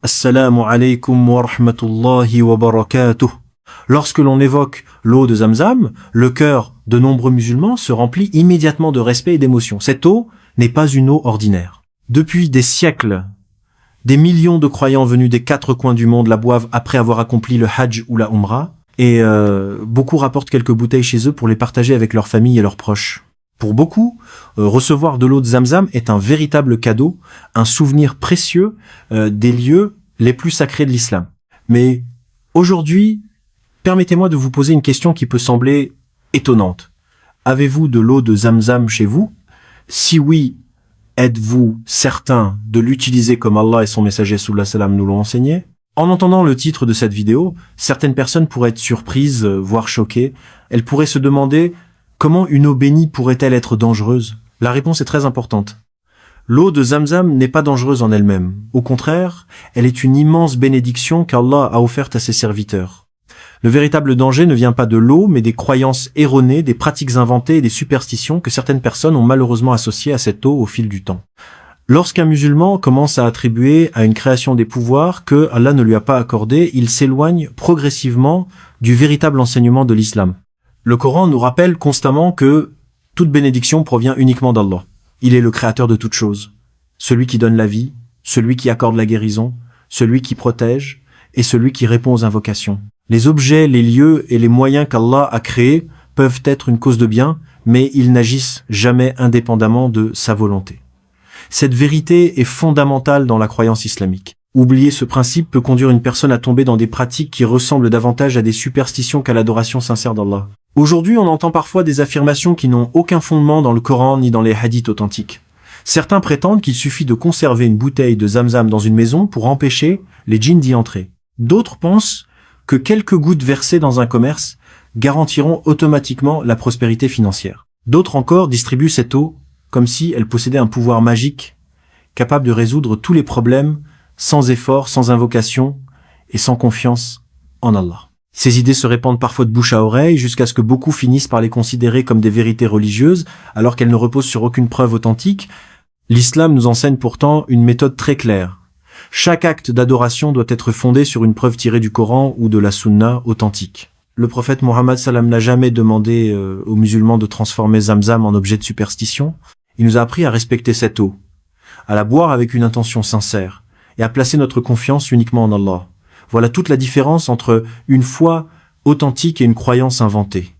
Assalamu alaikum wa rahmatullahi wa barakatuh. Lorsque l'on évoque l'eau de Zamzam, le cœur de nombreux musulmans se remplit immédiatement de respect et d'émotion. Cette eau n'est pas une eau ordinaire. Depuis des siècles, des millions de croyants venus des 4 coins du monde la boivent après avoir accompli le Hajj ou la Umrah, et beaucoup rapportent quelques bouteilles chez eux pour les partager avec leur famille et leurs proches. Pour beaucoup, recevoir de l'eau de Zamzam est un véritable cadeau, un souvenir précieux des lieux les plus sacrés de l'islam. Mais aujourd'hui, permettez-moi de vous poser une question qui peut sembler étonnante. Avez-vous de l'eau de Zamzam chez vous? Si oui, êtes-vous certain de l'utiliser comme Allah et son messager sallallahu alayhi wa sallam nous l'ont enseigné? En entendant le titre de cette vidéo, certaines personnes pourraient être surprises, voire choquées. Elles pourraient se demander comment une eau bénie pourrait-elle être dangereuse? La réponse est très importante. L'eau de Zamzam n'est pas dangereuse en elle-même. Au contraire, elle est une immense bénédiction qu'Allah a offerte à ses serviteurs. Le véritable danger ne vient pas de l'eau, mais des croyances erronées, des pratiques inventées et des superstitions que certaines personnes ont malheureusement associées à cette eau au fil du temps. Lorsqu'un musulman commence à attribuer à une création des pouvoirs que Allah ne lui a pas accordés, il s'éloigne progressivement du véritable enseignement de l'islam. Le Coran nous rappelle constamment que toute bénédiction provient uniquement d'Allah. Il est le créateur de toutes choses, celui qui donne la vie, celui qui accorde la guérison, celui qui protège et celui qui répond aux invocations. Les objets, les lieux et les moyens qu'Allah a créés peuvent être une cause de bien, mais ils n'agissent jamais indépendamment de sa volonté. Cette vérité est fondamentale dans la croyance islamique. Oublier ce principe peut conduire une personne à tomber dans des pratiques qui ressemblent davantage à des superstitions qu'à l'adoration sincère d'Allah. Aujourd'hui, on entend parfois des affirmations qui n'ont aucun fondement dans le Coran ni dans les hadiths authentiques. Certains prétendent qu'il suffit de conserver une bouteille de Zamzam dans une maison pour empêcher les djinns d'y entrer. D'autres pensent que quelques gouttes versées dans un commerce garantiront automatiquement la prospérité financière. D'autres encore distribuent cette eau comme si elle possédait un pouvoir magique, capable de résoudre tous les problèmes sans effort, sans invocation et sans confiance en Allah. Ces idées se répandent parfois de bouche à oreille jusqu'à ce que beaucoup finissent par les considérer comme des vérités religieuses alors qu'elles ne reposent sur aucune preuve authentique. L'islam nous enseigne pourtant une méthode très claire. Chaque acte d'adoration doit être fondé sur une preuve tirée du Coran ou de la Sunna authentique. Le prophète Mohammed sallam n'a jamais demandé aux musulmans de transformer Zamzam en objet de superstition. Il nous a appris à respecter cette eau, à la boire avec une intention sincère et à placer notre confiance uniquement en Allah. Voilà toute la différence entre une foi authentique et une croyance inventée.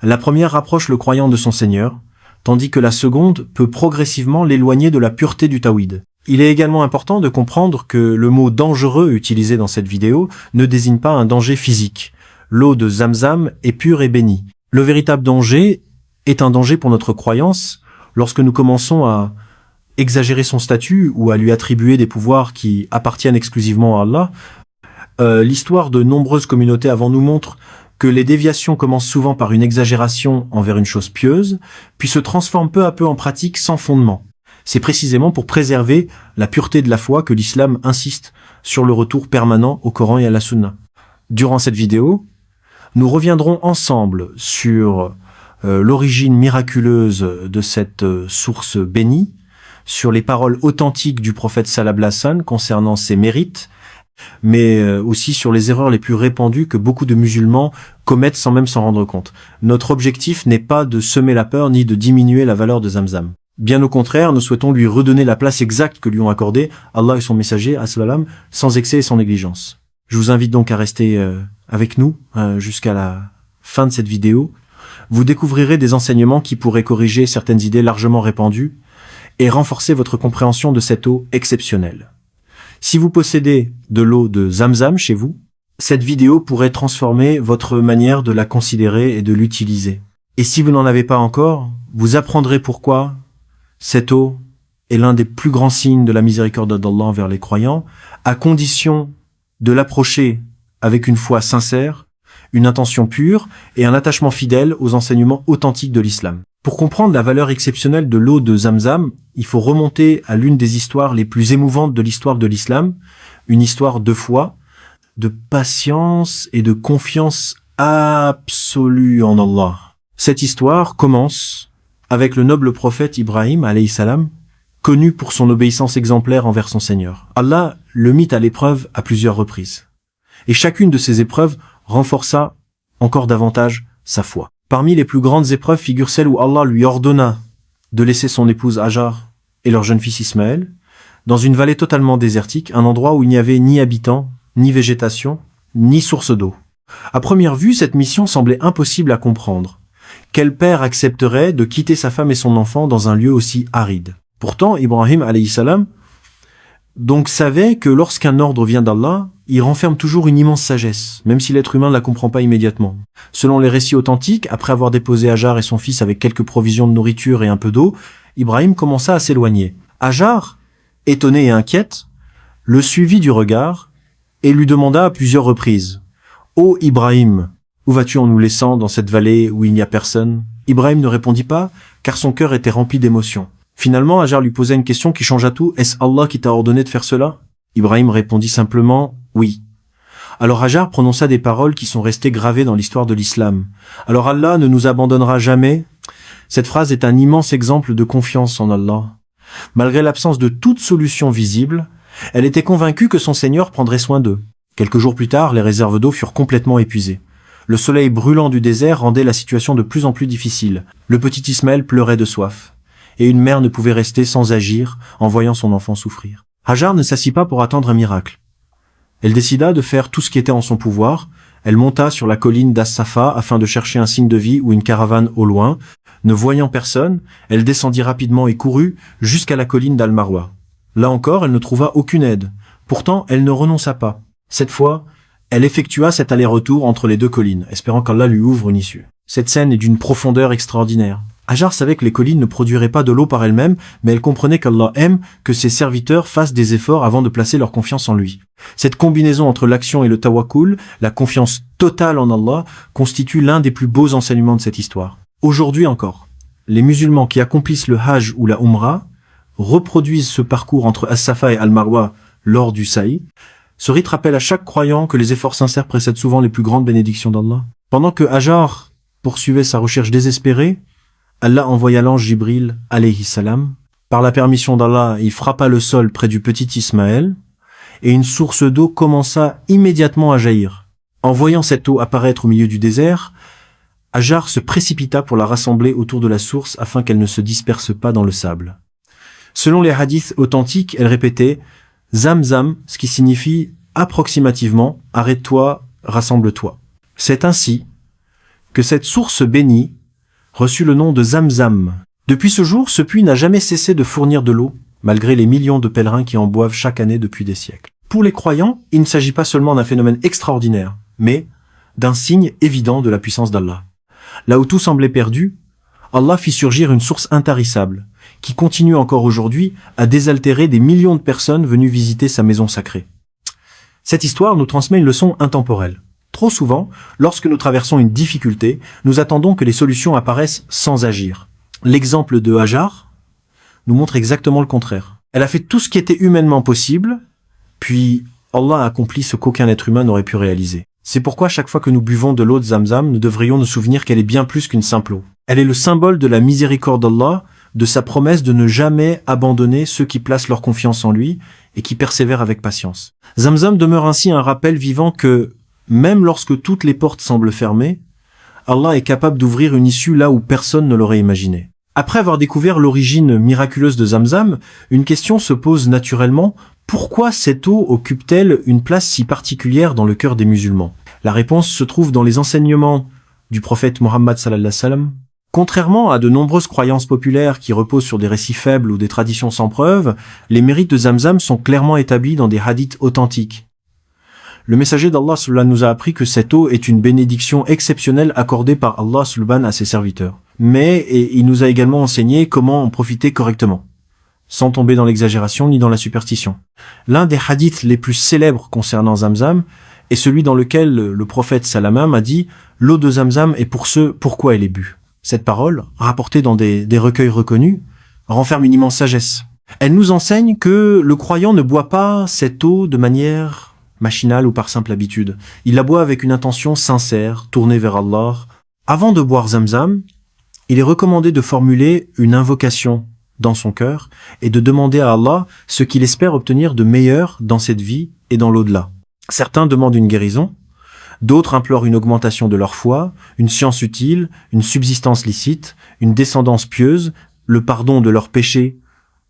La première rapproche le croyant de son Seigneur, tandis que la seconde peut progressivement l'éloigner de la pureté du tawhid. Il est également important de comprendre que le mot dangereux utilisé dans cette vidéo ne désigne pas un danger physique. L'eau de Zamzam est pure et bénie. Le véritable danger est un danger pour notre croyance lorsque nous commençons à exagérer son statut ou à lui attribuer des pouvoirs qui appartiennent exclusivement à Allah. L'histoire de nombreuses communautés avant nous montre que les déviations commencent souvent par une exagération envers une chose pieuse, puis se transforment peu à peu en pratique sans fondement. C'est précisément pour préserver la pureté de la foi que l'islam insiste sur le retour permanent au Coran et à la Sunna. Durant cette vidéo, nous reviendrons ensemble sur l'origine miraculeuse de cette source bénie, sur les paroles authentiques du prophète sallallahu alayhi wa sallam concernant ses mérites, mais aussi sur les erreurs les plus répandues que beaucoup de musulmans commettent sans même s'en rendre compte. Notre objectif n'est pas de semer la peur ni de diminuer la valeur de Zamzam. Bien au contraire, nous souhaitons lui redonner la place exacte que lui ont accordée Allah et son messager, as-salam, sans excès et sans négligence. Je vous invite donc à rester avec nous jusqu'à la fin de cette vidéo. Vous découvrirez des enseignements qui pourraient corriger certaines idées largement répandues et renforcer votre compréhension de cette eau exceptionnelle. Si vous possédez de l'eau de Zamzam chez vous, cette vidéo pourrait transformer votre manière de la considérer et de l'utiliser. Et si vous n'en avez pas encore, vous apprendrez pourquoi cette eau est l'un des plus grands signes de la miséricorde d'Allah envers les croyants, à condition de l'approcher avec une foi sincère, une intention pure et un attachement fidèle aux enseignements authentiques de l'islam. Pour comprendre la valeur exceptionnelle de l'eau de Zamzam, il faut remonter à l'une des histoires les plus émouvantes de l'histoire de l'islam, une histoire de foi, de patience et de confiance absolue en Allah. Cette histoire commence avec le noble prophète Ibrahim, alayhi salam, connu pour son obéissance exemplaire envers son Seigneur. Allah le mit à l'épreuve à plusieurs reprises. Et chacune de ces épreuves renforça encore davantage sa foi. Parmi les plus grandes épreuves figure celle où Allah lui ordonna de laisser son épouse Hajar et leur jeune fils Ismaël dans une vallée totalement désertique, un endroit où il n'y avait ni habitants, ni végétation, ni source d'eau. À première vue, cette mission semblait impossible à comprendre. Quel père accepterait de quitter sa femme et son enfant dans un lieu aussi aride? Pourtant, Ibrahim alayhi salam donc savait que lorsqu'un ordre vient d'Allah, il renferme toujours une immense sagesse, même si l'être humain ne la comprend pas immédiatement. Selon les récits authentiques, après avoir déposé Hajar et son fils avec quelques provisions de nourriture et un peu d'eau, Ibrahim commença à s'éloigner. Hajar, étonnée et inquiète, le suivit du regard et lui demanda à plusieurs reprises « Ô Ibrahim, où vas-tu en nous laissant dans cette vallée où il n'y a personne ?» Ibrahim ne répondit pas, car son cœur était rempli d'émotions. Finalement, Hajar lui posa une question qui changea tout. « Est-ce Allah qui t'a ordonné de faire cela ?» Ibrahim répondit simplement « Oui ». Alors Hajar prononça des paroles qui sont restées gravées dans l'histoire de l'islam. « Alors Allah ne nous abandonnera jamais ?» Cette phrase est un immense exemple de confiance en Allah. Malgré l'absence de toute solution visible, elle était convaincue que son Seigneur prendrait soin d'eux. Quelques jours plus tard, les réserves d'eau furent complètement épuisées. Le soleil brûlant du désert rendait la situation de plus en plus difficile. Le petit Ismaël pleurait de soif. Et une mère ne pouvait rester sans agir en voyant son enfant souffrir. Hajar ne s'assit pas pour attendre un miracle. Elle décida de faire tout ce qui était en son pouvoir. Elle monta sur la colline d'As-Safa afin de chercher un signe de vie ou une caravane au loin. Ne voyant personne, elle descendit rapidement et courut jusqu'à la colline d'Al-Marwa. Là encore, elle ne trouva aucune aide. Pourtant, elle ne renonça pas. Cette fois, elle effectua cet aller-retour entre les deux collines, espérant qu'Allah lui ouvre une issue. Cette scène est d'une profondeur extraordinaire. Hajar savait que les collines ne produiraient pas de l'eau par elles-mêmes, mais elle comprenait qu'Allah aime que ses serviteurs fassent des efforts avant de placer leur confiance en lui. Cette combinaison entre l'action et le tawakkul, la confiance totale en Allah, constitue l'un des plus beaux enseignements de cette histoire. Aujourd'hui encore, les musulmans qui accomplissent le Hajj ou la Umrah reproduisent ce parcours entre As-Safa et Al-Marwa lors du Sa'i. Ce rite rappelle à chaque croyant que les efforts sincères précèdent souvent les plus grandes bénédictions d'Allah. Pendant que Hajar poursuivait sa recherche désespérée, Allah envoya l'ange Jibril alayhi salam. Par la permission d'Allah, il frappa le sol près du petit Ismaël et une source d'eau commença immédiatement à jaillir. En voyant cette eau apparaître au milieu du désert, Hajar se précipita pour la rassembler autour de la source afin qu'elle ne se disperse pas dans le sable. Selon les hadiths authentiques, elle répétait « Zamzam », ce qui signifie approximativement « arrête-toi, rassemble-toi ». C'est ainsi que cette source bénie reçut le nom de Zamzam. Depuis ce jour, ce puits n'a jamais cessé de fournir de l'eau, malgré les millions de pèlerins qui en boivent chaque année depuis des siècles. Pour les croyants, il ne s'agit pas seulement d'un phénomène extraordinaire, mais d'un signe évident de la puissance d'Allah. Là où tout semblait perdu, Allah fit surgir une source intarissable, qui continue encore aujourd'hui à désaltérer des millions de personnes venues visiter sa maison sacrée. Cette histoire nous transmet une leçon intemporelle. Trop souvent, lorsque nous traversons une difficulté, nous attendons que les solutions apparaissent sans agir. L'exemple de Hajar nous montre exactement le contraire. Elle a fait tout ce qui était humainement possible, puis Allah a accompli ce qu'aucun être humain n'aurait pu réaliser. C'est pourquoi chaque fois que nous buvons de l'eau de Zamzam, nous devrions nous souvenir qu'elle est bien plus qu'une simple eau. Elle est le symbole de la miséricorde d'Allah, de sa promesse de ne jamais abandonner ceux qui placent leur confiance en lui et qui persévèrent avec patience. Zamzam demeure ainsi un rappel vivant que, même lorsque toutes les portes semblent fermées, Allah est capable d'ouvrir une issue là où personne ne l'aurait imaginé. Après avoir découvert l'origine miraculeuse de Zamzam, une question se pose naturellement: pourquoi cette eau occupe-t-elle une place si particulière dans le cœur des musulmans? La réponse se trouve dans les enseignements du prophète Mohammed sallallahu alayhi wa sallam. Contrairement à de nombreuses croyances populaires qui reposent sur des récits faibles ou des traditions sans preuve, les mérites de Zamzam sont clairement établis dans des hadiths authentiques. Le messager d'Allah nous a appris que cette eau est une bénédiction exceptionnelle accordée par Allah à ses serviteurs. Mais il nous a également enseigné comment en profiter correctement, sans tomber dans l'exagération ni dans la superstition. L'un des hadiths les plus célèbres concernant Zamzam est celui dans lequel le prophète Salamam a dit « L'eau de Zamzam est pour ceux pourquoi elle est bue ». Cette parole, rapportée dans des recueils reconnus, renferme une immense sagesse. Elle nous enseigne que le croyant ne boit pas cette eau de manière machinale ou par simple habitude. Il la boit avec une intention sincère, tournée vers Allah. Avant de boire Zamzam, il est recommandé de formuler une invocation dans son cœur et de demander à Allah ce qu'il espère obtenir de meilleur dans cette vie et dans l'au-delà. Certains demandent une guérison, d'autres implorent une augmentation de leur foi, une science utile, une subsistance licite, une descendance pieuse, le pardon de leurs péchés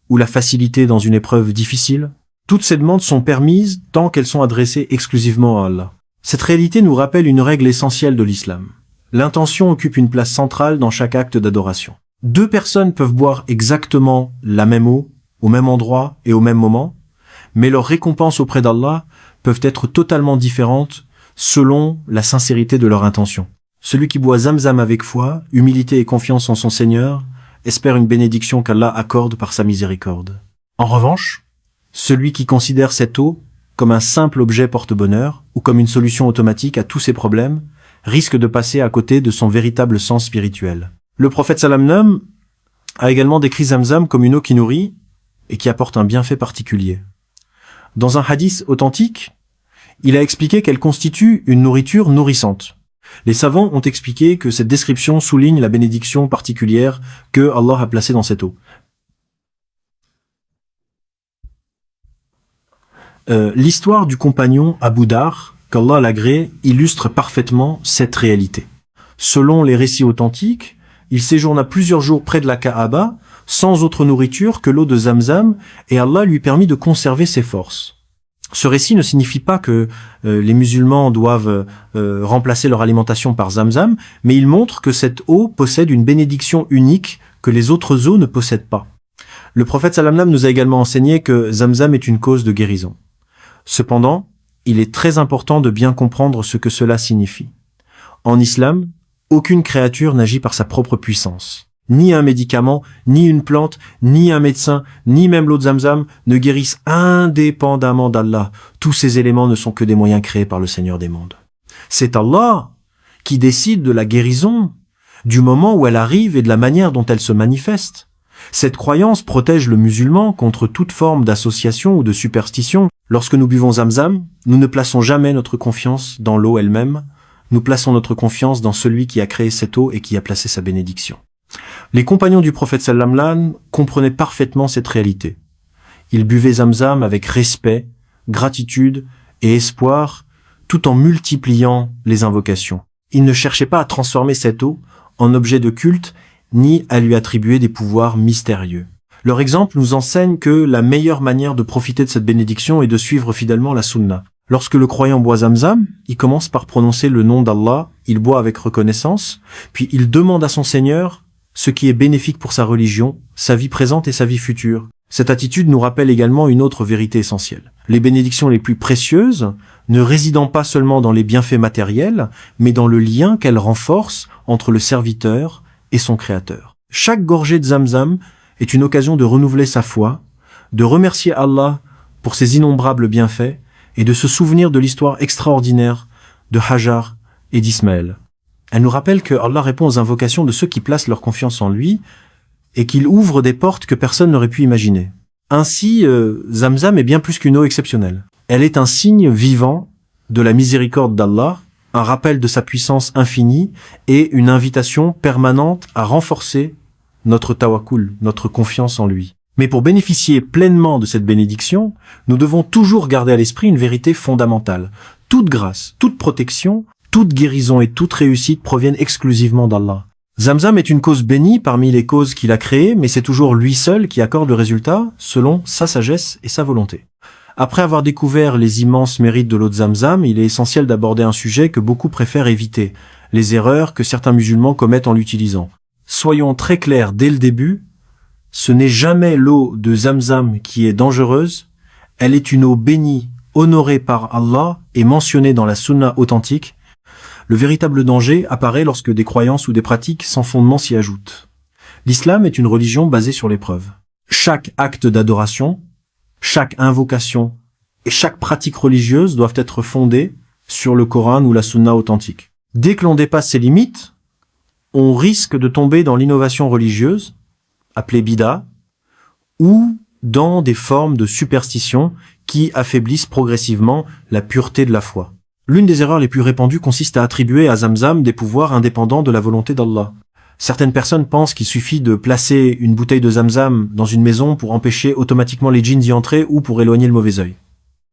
ou la facilité dans une épreuve difficile. Toutes ces demandes sont permises tant qu'elles sont adressées exclusivement à Allah. Cette réalité nous rappelle une règle essentielle de l'islam. L'intention occupe une place centrale dans chaque acte d'adoration. Deux personnes peuvent boire exactement la même eau, au même endroit et au même moment, mais leurs récompenses auprès d'Allah peuvent être totalement différentes selon la sincérité de leur intention. Celui qui boit Zamzam avec foi, humilité et confiance en son Seigneur, espère une bénédiction qu'Allah accorde par sa miséricorde. En revanche, celui qui considère cette eau comme un simple objet porte-bonheur ou comme une solution automatique à tous ses problèmes, risque de passer à côté de son véritable sens spirituel. Le prophète sallam a également décrit Zamzam comme une eau qui nourrit et qui apporte un bienfait particulier. Dans un hadith authentique, il a expliqué qu'elle constitue une nourriture nourrissante. Les savants ont expliqué que cette description souligne la bénédiction particulière que Allah a placée dans cette eau. L'histoire du compagnon Abu Dar, qu'Allah l'agrée, illustre parfaitement cette réalité. Selon les récits authentiques, il séjourna plusieurs jours près de la Kaaba, sans autre nourriture que l'eau de Zamzam, et Allah lui permit de conserver ses forces. Ce récit ne signifie pas que les musulmans doivent remplacer leur alimentation par Zamzam, mais il montre que cette eau possède une bénédiction unique que les autres eaux ne possèdent pas. Le prophète sallam nous a également enseigné que Zamzam est une cause de guérison. Cependant, il est très important de bien comprendre ce que cela signifie. En islam, aucune créature n'agit par sa propre puissance. Ni un médicament, ni une plante, ni un médecin, ni même l'eau de Zamzam ne guérissent indépendamment d'Allah. Tous ces éléments ne sont que des moyens créés par le Seigneur des mondes. C'est Allah qui décide de la guérison, du moment où elle arrive et de la manière dont elle se manifeste. Cette croyance protège le musulman contre toute forme d'association ou de superstition. Lorsque nous buvons Zamzam, nous ne plaçons jamais notre confiance dans l'eau elle-même, nous plaçons notre confiance dans celui qui a créé cette eau et qui a placé sa bénédiction. Les compagnons du prophète sallam comprenaient parfaitement cette réalité. Ils buvaient Zamzam avec respect, gratitude et espoir, tout en multipliant les invocations. Ils ne cherchaient pas à transformer cette eau en objet de culte, ni à lui attribuer des pouvoirs mystérieux. Leur exemple nous enseigne que la meilleure manière de profiter de cette bénédiction est de suivre fidèlement la sunna. Lorsque le croyant boit Zamzam, il commence par prononcer le nom d'Allah, il boit avec reconnaissance, puis il demande à son Seigneur ce qui est bénéfique pour sa religion, sa vie présente et sa vie future. Cette attitude nous rappelle également une autre vérité essentielle. Les bénédictions les plus précieuses ne résident pas seulement dans les bienfaits matériels, mais dans le lien qu'elles renforcent entre le serviteur et son Créateur. Chaque gorgée de Zamzam est une occasion de renouveler sa foi, de remercier Allah pour ses innombrables bienfaits et de se souvenir de l'histoire extraordinaire de Hajar et d'Ismaël. Elle nous rappelle que Allah répond aux invocations de ceux qui placent leur confiance en lui et qu'il ouvre des portes que personne n'aurait pu imaginer. Ainsi, Zamzam est bien plus qu'une eau exceptionnelle. Elle est un signe vivant de la miséricorde d'Allah, un rappel de sa puissance infinie et une invitation permanente à renforcer notre tawakkul, notre confiance en lui. Mais pour bénéficier pleinement de cette bénédiction, nous devons toujours garder à l'esprit une vérité fondamentale. Toute grâce, toute protection, toute guérison et toute réussite proviennent exclusivement d'Allah. Zamzam est une cause bénie parmi les causes qu'il a créées, mais c'est toujours lui seul qui accorde le résultat selon sa sagesse et sa volonté. Après avoir découvert les immenses mérites de l'eau de Zamzam, il est essentiel d'aborder un sujet que beaucoup préfèrent éviter, les erreurs que certains musulmans commettent en l'utilisant. Soyons très clairs dès le début, ce n'est jamais l'eau de Zamzam qui est dangereuse, elle est une eau bénie, honorée par Allah et mentionnée dans la sunna authentique. Le véritable danger apparaît lorsque des croyances ou des pratiques sans fondement s'y ajoutent. L'islam est une religion basée sur l'épreuve. Chaque acte d'adoration, chaque invocation et chaque pratique religieuse doivent être fondées sur le Coran ou la sunna authentique. Dès que l'on dépasse ces limites, on risque de tomber dans l'innovation religieuse, appelée bida, ou dans des formes de superstition qui affaiblissent progressivement la pureté de la foi. L'une des erreurs les plus répandues consiste à attribuer à Zamzam des pouvoirs indépendants de la volonté d'Allah. Certaines personnes pensent qu'il suffit de placer une bouteille de Zamzam dans une maison pour empêcher automatiquement les djinns d'y entrer ou pour éloigner le mauvais œil.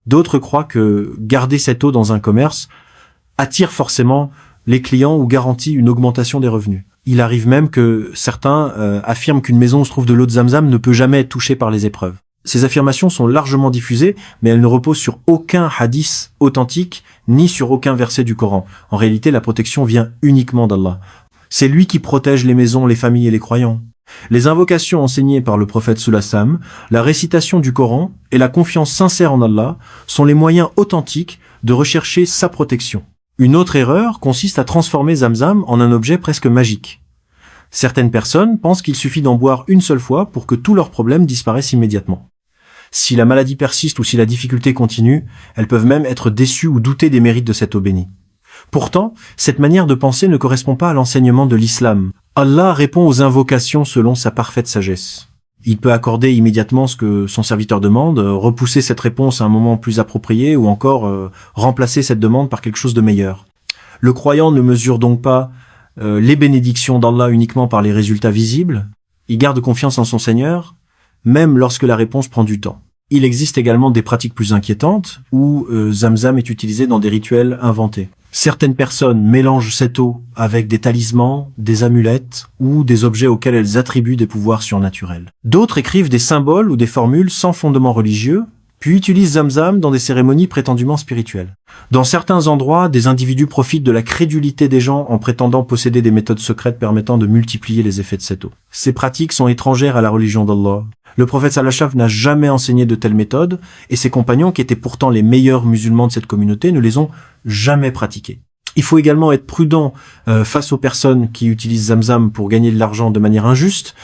D'autres croient que garder cette eau dans un commerce attire forcément les clients ou garantit une augmentation des revenus. Il arrive même que certains affirment qu'une maison où se trouve de l'eau de Zamzam ne peut jamais être touchée par les épreuves. Ces affirmations sont largement diffusées, mais elles ne reposent sur aucun hadith authentique, ni sur aucun verset du Coran. En réalité, la protection vient uniquement d'Allah. C'est lui qui protège les maisons, les familles et les croyants. Les invocations enseignées par le prophète Salam, la récitation du Coran et la confiance sincère en Allah sont les moyens authentiques de rechercher sa protection. Une autre erreur consiste à transformer Zamzam en un objet presque magique. Certaines personnes pensent qu'il suffit d'en boire une seule fois pour que tous leurs problèmes disparaissent immédiatement. Si la maladie persiste ou si la difficulté continue, elles peuvent même être déçues ou douter des mérites de cette eau bénie. Pourtant, cette manière de penser ne correspond pas à l'enseignement de l'islam. Allah répond aux invocations selon sa parfaite sagesse. Il peut accorder immédiatement ce que son serviteur demande, repousser cette réponse à un moment plus approprié ou encore remplacer cette demande par quelque chose de meilleur. Le croyant ne mesure donc pas les bénédictions d'Allah uniquement par les résultats visibles. Il garde confiance en son Seigneur, même lorsque la réponse prend du temps. Il existe également des pratiques plus inquiétantes où Zamzam est utilisé dans des rituels inventés. Certaines personnes mélangent cette eau avec des talismans, des amulettes ou des objets auxquels elles attribuent des pouvoirs surnaturels. D'autres écrivent des symboles ou des formules sans fondement religieux, puis utilisent Zamzam dans des cérémonies prétendument spirituelles. Dans certains endroits, des individus profitent de la crédulité des gens en prétendant posséder des méthodes secrètes permettant de multiplier les effets de cette eau. Ces pratiques sont étrangères à la religion d'Allah. Le prophète Sallallahu n'a jamais enseigné de telles méthodes, et ses compagnons, qui étaient pourtant les meilleurs musulmans de cette communauté, ne les ont jamais pratiquées. Il faut également être prudent face aux personnes qui utilisent Zamzam pour gagner de l'argent de manière injuste,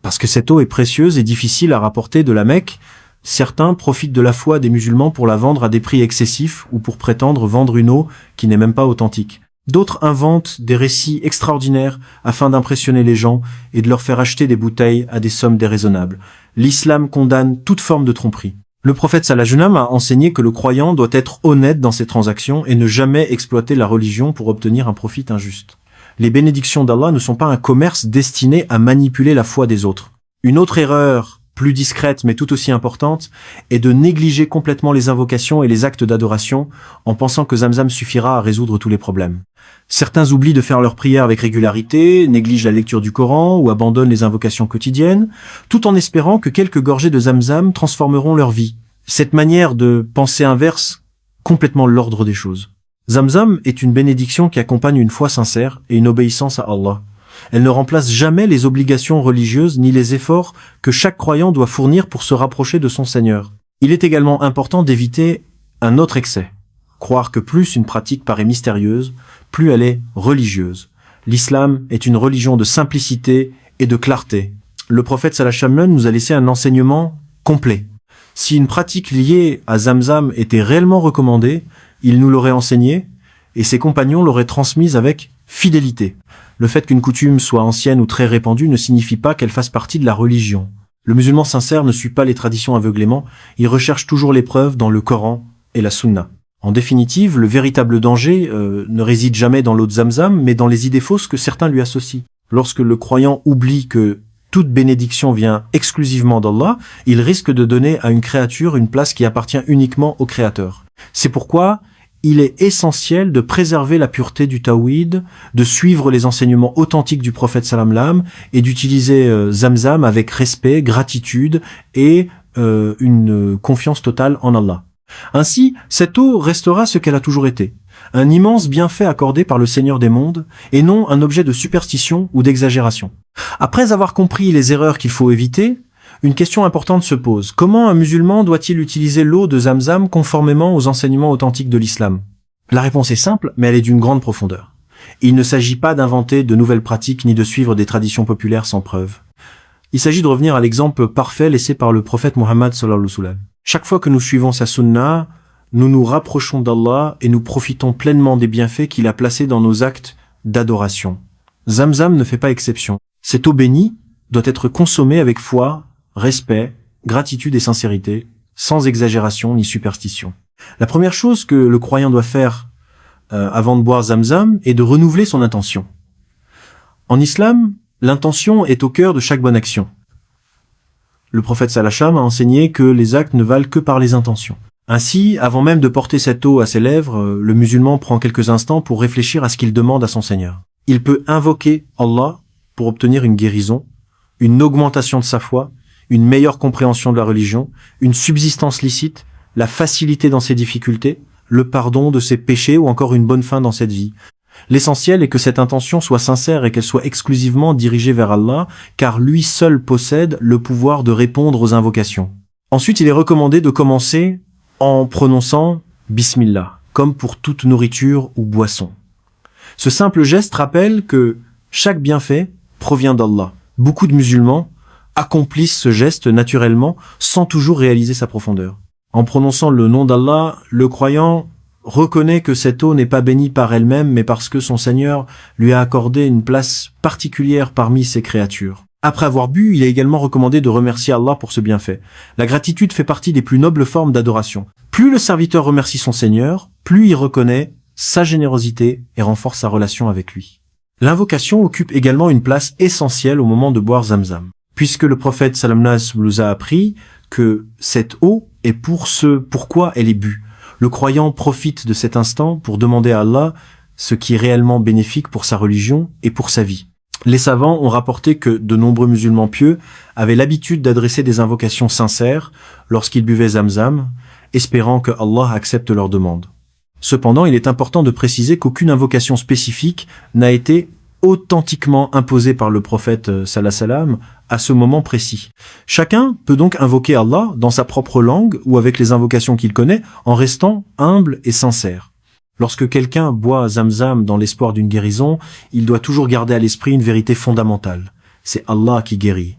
parce que cette eau est précieuse et difficile à rapporter de la Mecque. Certains profitent de la foi des musulmans pour la vendre à des prix excessifs ou pour prétendre vendre une eau qui n'est même pas authentique. D'autres inventent des récits extraordinaires afin d'impressionner les gens et de leur faire acheter des bouteilles à des sommes déraisonnables. L'islam condamne toute forme de tromperie. Le prophète Sallallahu a enseigné que le croyant doit être honnête dans ses transactions et ne jamais exploiter la religion pour obtenir un profit injuste. Les bénédictions d'Allah ne sont pas un commerce destiné à manipuler la foi des autres. Une autre erreur, plus discrète mais tout aussi importante, est de négliger complètement les invocations et les actes d'adoration en pensant que Zamzam suffira à résoudre tous les problèmes. Certains oublient de faire leurs prières avec régularité, négligent la lecture du Coran ou abandonnent les invocations quotidiennes, tout en espérant que quelques gorgées de Zamzam transformeront leur vie. Cette manière de penser inverse complètement l'ordre des choses. Zamzam est une bénédiction qui accompagne une foi sincère et une obéissance à Allah. Elle ne remplace jamais les obligations religieuses ni les efforts que chaque croyant doit fournir pour se rapprocher de son Seigneur. Il est également important d'éviter un autre excès. Croire que plus une pratique paraît mystérieuse, plus elle est religieuse. L'islam est une religion de simplicité et de clarté. Le prophète Sallallahu alayhi wa sallam nous a laissé un enseignement complet. Si une pratique liée à Zamzam était réellement recommandée, il nous l'aurait enseignée et ses compagnons l'auraient transmise avec fidélité. Le fait qu'une coutume soit ancienne ou très répandue ne signifie pas qu'elle fasse partie de la religion. Le musulman sincère ne suit pas les traditions aveuglément, il recherche toujours les preuves dans le Coran et la Sunna. En définitive, le véritable danger ne réside jamais dans l'eau de Zamzam, mais dans les idées fausses que certains lui associent. Lorsque le croyant oublie que toute bénédiction vient exclusivement d'Allah, il risque de donner à une créature une place qui appartient uniquement au Créateur. C'est pourquoi il est essentiel de préserver la pureté du tawhid, de suivre les enseignements authentiques du prophète sallam et d'utiliser Zamzam avec respect, gratitude et une confiance totale en Allah. Ainsi, cette eau restera ce qu'elle a toujours été, un immense bienfait accordé par le Seigneur des mondes et non un objet de superstition ou d'exagération. Après avoir compris les erreurs qu'il faut éviter, une question importante se pose. Comment un musulman doit-il utiliser l'eau de Zamzam conformément aux enseignements authentiques de l'islam? La réponse est simple, mais elle est d'une grande profondeur. Il ne s'agit pas d'inventer de nouvelles pratiques ni de suivre des traditions populaires sans preuve. Il s'agit de revenir à l'exemple parfait laissé par le prophète Mohammed sallallahu alayhi wa sallam. Chaque fois que nous suivons sa sunna, nous nous rapprochons d'Allah et nous profitons pleinement des bienfaits qu'il a placés dans nos actes d'adoration. Zamzam ne fait pas exception. Cette eau bénie doit être consommée avec foi, respect, gratitude et sincérité, sans exagération ni superstition. La première chose que le croyant doit faire avant de boire Zamzam est de renouveler son intention. En islam, l'intention est au cœur de chaque bonne action. Le prophète Salacham a enseigné que les actes ne valent que par les intentions. Ainsi, avant même de porter cette eau à ses lèvres, le musulman prend quelques instants pour réfléchir à ce qu'il demande à son Seigneur. Il peut invoquer Allah pour obtenir une guérison, une augmentation de sa foi, une meilleure compréhension de la religion, une subsistance licite, la facilité dans ses difficultés, le pardon de ses péchés ou encore une bonne fin dans cette vie. L'essentiel est que cette intention soit sincère et qu'elle soit exclusivement dirigée vers Allah, car lui seul possède le pouvoir de répondre aux invocations. Ensuite, il est recommandé de commencer en prononçant Bismillah, comme pour toute nourriture ou boisson. Ce simple geste rappelle que chaque bienfait provient d'Allah. Beaucoup de musulmans accomplissent ce geste naturellement sans toujours réaliser sa profondeur. En prononçant le nom d'Allah, le croyant reconnaît que cette eau n'est pas bénie par elle-même, mais parce que son Seigneur lui a accordé une place particulière parmi ses créatures. Après avoir bu, il est également recommandé de remercier Allah pour ce bienfait. La gratitude fait partie des plus nobles formes d'adoration. Plus le serviteur remercie son Seigneur, plus il reconnaît sa générosité et renforce sa relation avec lui. L'invocation occupe également une place essentielle au moment de boire Zamzam, puisque le prophète Sallallahu alayhi wa sallam nous a appris que cette eau est pour ce pourquoi elle est bue. Le croyant profite de cet instant pour demander à Allah ce qui est réellement bénéfique pour sa religion et pour sa vie. Les savants ont rapporté que de nombreux musulmans pieux avaient l'habitude d'adresser des invocations sincères lorsqu'ils buvaient Zamzam, espérant que Allah accepte leur demande. Cependant, il est important de préciser qu'aucune invocation spécifique n'a été authentiquement imposée par le prophète sallallahu alayhi wa sallam à ce moment précis. Chacun peut donc invoquer Allah dans sa propre langue ou avec les invocations qu'il connaît en restant humble et sincère. Lorsque quelqu'un boit Zamzam dans l'espoir d'une guérison, il doit toujours garder à l'esprit une vérité fondamentale. C'est Allah qui guérit,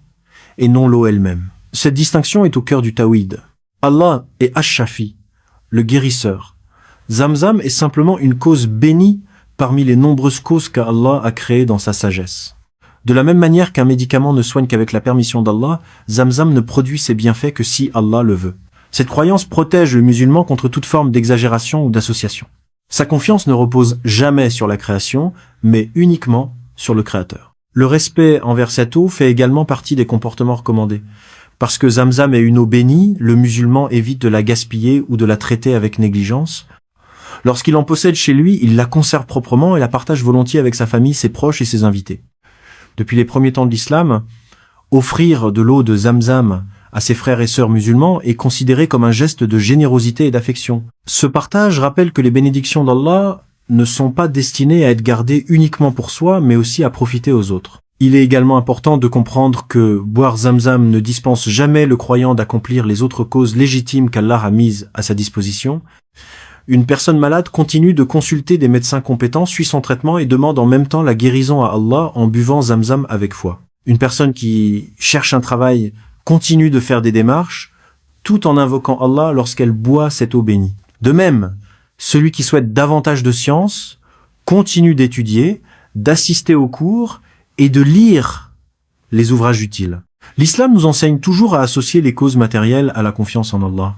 et non l'eau elle-même. Cette distinction est au cœur du Tawhid. Allah est Ash-Shafi, le guérisseur. Zamzam est simplement une cause bénie parmi les nombreuses causes qu'Allah a créées dans sa sagesse. De la même manière qu'un médicament ne soigne qu'avec la permission d'Allah, Zamzam ne produit ses bienfaits que si Allah le veut. Cette croyance protège le musulman contre toute forme d'exagération ou d'association. Sa confiance ne repose jamais sur la création, mais uniquement sur le Créateur. Le respect envers cette eau fait également partie des comportements recommandés. Parce que Zamzam est une eau bénie, le musulman évite de la gaspiller ou de la traiter avec négligence. Lorsqu'il en possède chez lui, il la conserve proprement et la partage volontiers avec sa famille, ses proches et ses invités. Depuis les premiers temps de l'islam, offrir de l'eau de Zamzam à ses frères et sœurs musulmans est considéré comme un geste de générosité et d'affection. Ce partage rappelle que les bénédictions d'Allah ne sont pas destinées à être gardées uniquement pour soi, mais aussi à profiter aux autres. Il est également important de comprendre que boire Zamzam ne dispense jamais le croyant d'accomplir les autres causes légitimes qu'Allah a mises à sa disposition. Une personne malade continue de consulter des médecins compétents, suit son traitement et demande en même temps la guérison à Allah en buvant Zamzam avec foi. Une personne qui cherche un travail continue de faire des démarches, tout en invoquant Allah lorsqu'elle boit cette eau bénie. De même, celui qui souhaite davantage de science continue d'étudier, d'assister aux cours et de lire les ouvrages utiles. L'islam nous enseigne toujours à associer les causes matérielles à la confiance en Allah.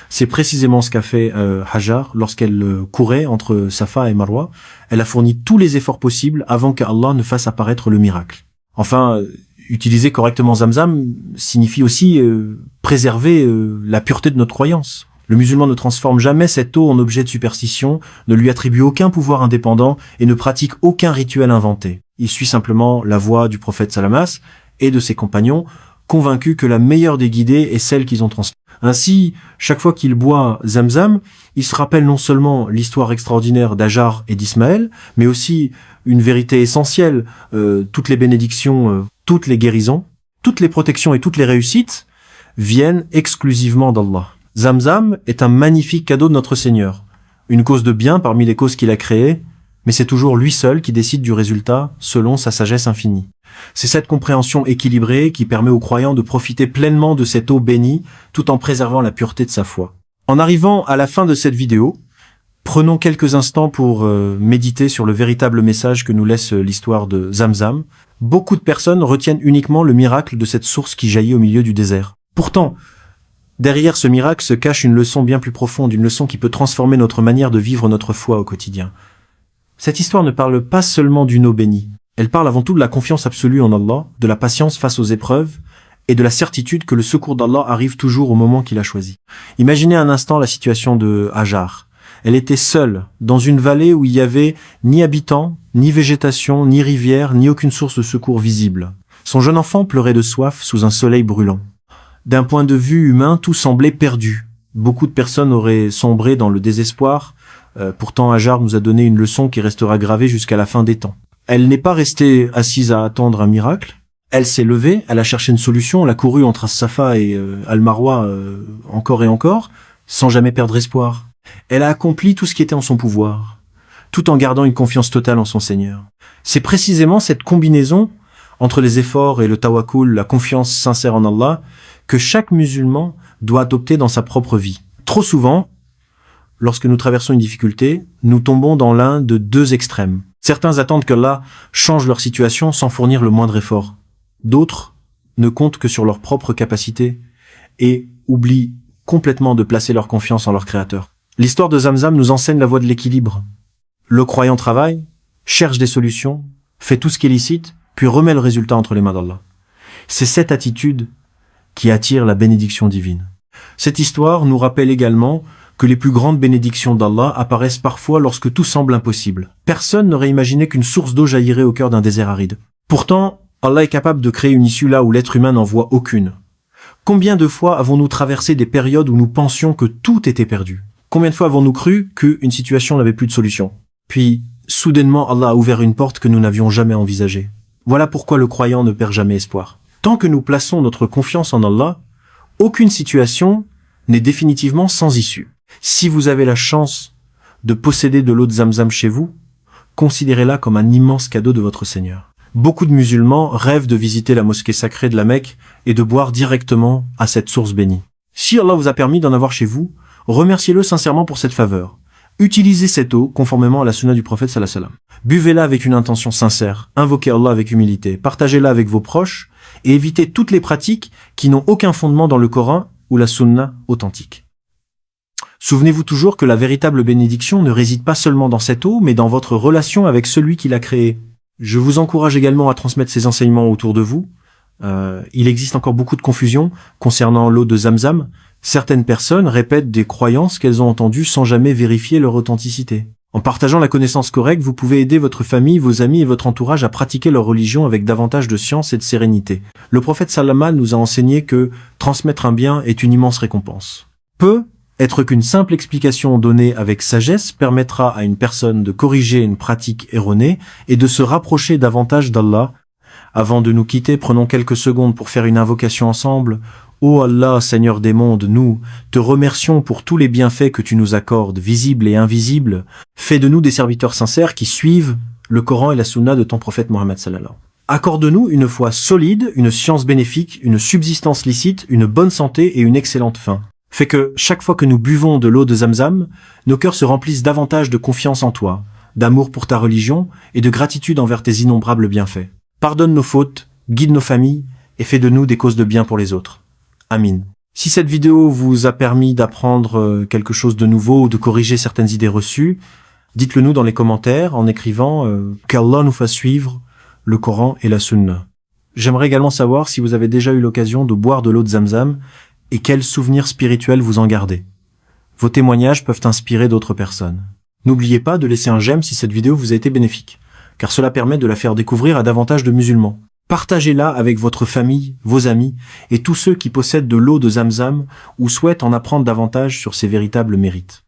C'est précisément ce qu'a fait Hajar lorsqu'elle courait entre Safa et Marwa. Elle a fourni tous les efforts possibles avant qu'Allah ne fasse apparaître le miracle. Enfin, utiliser correctement Zamzam signifie aussi préserver la pureté de notre croyance. Le musulman ne transforme jamais cette eau en objet de superstition, ne lui attribue aucun pouvoir indépendant et ne pratique aucun rituel inventé. Il suit simplement la voie du prophète Salamas et de ses compagnons, convaincus que la meilleure des guidées est celle qu'ils ont transmise. Ainsi, chaque fois qu'il boit Zamzam, il se rappelle non seulement l'histoire extraordinaire d'Hajar et d'Ismaël, mais aussi une vérité essentielle, toutes les bénédictions, toutes les guérisons, toutes les protections et toutes les réussites viennent exclusivement d'Allah. Zamzam est un magnifique cadeau de notre Seigneur, une cause de bien parmi les causes qu'il a créées, mais c'est toujours lui seul qui décide du résultat selon sa sagesse infinie. C'est cette compréhension équilibrée qui permet aux croyants de profiter pleinement de cette eau bénie tout en préservant la pureté de sa foi. En arrivant à la fin de cette vidéo, prenons quelques instants pour méditer sur le véritable message que nous laisse l'histoire de Zamzam. Beaucoup de personnes retiennent uniquement le miracle de cette source qui jaillit au milieu du désert. Pourtant, derrière ce miracle se cache une leçon bien plus profonde, une leçon qui peut transformer notre manière de vivre notre foi au quotidien. Cette histoire ne parle pas seulement d'une eau bénie. Elle parle avant tout de la confiance absolue en Allah, de la patience face aux épreuves et de la certitude que le secours d'Allah arrive toujours au moment qu'il a choisi. Imaginez un instant la situation de Hajar. Elle était seule, dans une vallée où il n'y avait ni habitants, ni végétation, ni rivière, ni aucune source de secours visible. Son jeune enfant pleurait de soif sous un soleil brûlant. D'un point de vue humain, tout semblait perdu. Beaucoup de personnes auraient sombré dans le désespoir. Pourtant, Hajar nous a donné une leçon qui restera gravée jusqu'à la fin des temps. Elle n'est pas restée assise à attendre un miracle. Elle s'est levée, elle a cherché une solution, elle a couru entre As-Safa et Al-Marwa encore et encore, sans jamais perdre espoir. Elle a accompli tout ce qui était en son pouvoir, tout en gardant une confiance totale en son Seigneur. C'est précisément cette combinaison entre les efforts et le tawakkul, la confiance sincère en Allah, que chaque musulman doit adopter dans sa propre vie. Trop souvent, lorsque nous traversons une difficulté, nous tombons dans l'un de deux extrêmes. Certains attendent qu'Allah change leur situation sans fournir le moindre effort. D'autres ne comptent que sur leur propre capacité et oublient complètement de placer leur confiance en leur Créateur. L'histoire de Zamzam nous enseigne la voie de l'équilibre. Le croyant travaille, cherche des solutions, fait tout ce qui est licite, puis remet le résultat entre les mains d'Allah. C'est cette attitude qui attire la bénédiction divine. Cette histoire nous rappelle également que les plus grandes bénédictions d'Allah apparaissent parfois lorsque tout semble impossible. Personne n'aurait imaginé qu'une source d'eau jaillirait au cœur d'un désert aride. Pourtant, Allah est capable de créer une issue là où l'être humain n'en voit aucune. Combien de fois avons-nous traversé des périodes où nous pensions que tout était perdu? Combien de fois avons-nous cru qu'une situation n'avait plus de solution? Puis, soudainement, Allah a ouvert une porte que nous n'avions jamais envisagée. Voilà pourquoi le croyant ne perd jamais espoir. Tant que nous plaçons notre confiance en Allah, aucune situation n'est définitivement sans issue. Si vous avez la chance de posséder de l'eau de Zamzam chez vous, considérez-la comme un immense cadeau de votre Seigneur. Beaucoup de musulmans rêvent de visiter la mosquée sacrée de la Mecque et de boire directement à cette source bénie. Si Allah vous a permis d'en avoir chez vous, remerciez-le sincèrement pour cette faveur. Utilisez cette eau conformément à la sunna du prophète sallallahu alayhi wa sallam. Buvez-la avec une intention sincère, invoquez Allah avec humilité, partagez-la avec vos proches et évitez toutes les pratiques qui n'ont aucun fondement dans le Coran ou la sunna authentique. Souvenez-vous toujours que la véritable bénédiction ne réside pas seulement dans cette eau, mais dans votre relation avec celui qui l'a créée. Je vous encourage également à transmettre ces enseignements autour de vous. Il existe encore beaucoup de confusion concernant l'eau de Zamzam. Certaines personnes répètent des croyances qu'elles ont entendues sans jamais vérifier leur authenticité. En partageant la connaissance correcte, vous pouvez aider votre famille, vos amis et votre entourage à pratiquer leur religion avec davantage de science et de sérénité. Le prophète sallallahu nous a enseigné que transmettre un bien est une immense récompense. Peut être qu'une simple explication donnée avec sagesse permettra à une personne de corriger une pratique erronée et de se rapprocher davantage d'Allah. Avant de nous quitter, prenons quelques secondes pour faire une invocation ensemble. Ô Allah, Seigneur des mondes, nous te remercions pour tous les bienfaits que tu nous accordes, visibles et invisibles. Fais de nous des serviteurs sincères qui suivent le Coran et la Sunna de ton prophète Mohammed sallallahu. Accorde-nous une foi solide, une science bénéfique, une subsistance licite, une bonne santé et une excellente faim. Fais que chaque fois que nous buvons de l'eau de Zamzam, nos cœurs se remplissent davantage de confiance en toi, d'amour pour ta religion et de gratitude envers tes innombrables bienfaits. Pardonne nos fautes, guide nos familles et fais de nous des causes de bien pour les autres. Amin. Si cette vidéo vous a permis d'apprendre quelque chose de nouveau ou de corriger certaines idées reçues, dites-le nous dans les commentaires en écrivant qu'Allah nous fasse suivre le Coran et la Sunna. J'aimerais également savoir si vous avez déjà eu l'occasion de boire de l'eau de Zamzam et quels souvenirs spirituels vous en gardez. Vos témoignages peuvent inspirer d'autres personnes. N'oubliez pas de laisser un j'aime si cette vidéo vous a été bénéfique, car cela permet de la faire découvrir à davantage de musulmans. Partagez-la avec votre famille, vos amis et tous ceux qui possèdent de l'eau de Zamzam ou souhaitent en apprendre davantage sur ses véritables mérites.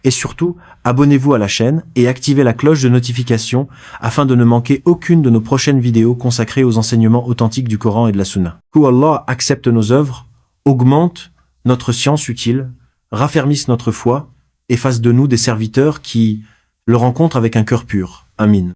Et surtout, abonnez-vous à la chaîne et activez la cloche de notification afin de ne manquer aucune de nos prochaines vidéos consacrées aux enseignements authentiques du Coran et de la Sunna. Que Allah accepte nos œuvres, augmente notre science utile, raffermisse notre foi et fasse de nous des serviteurs qui le rencontrent avec un cœur pur. Amin.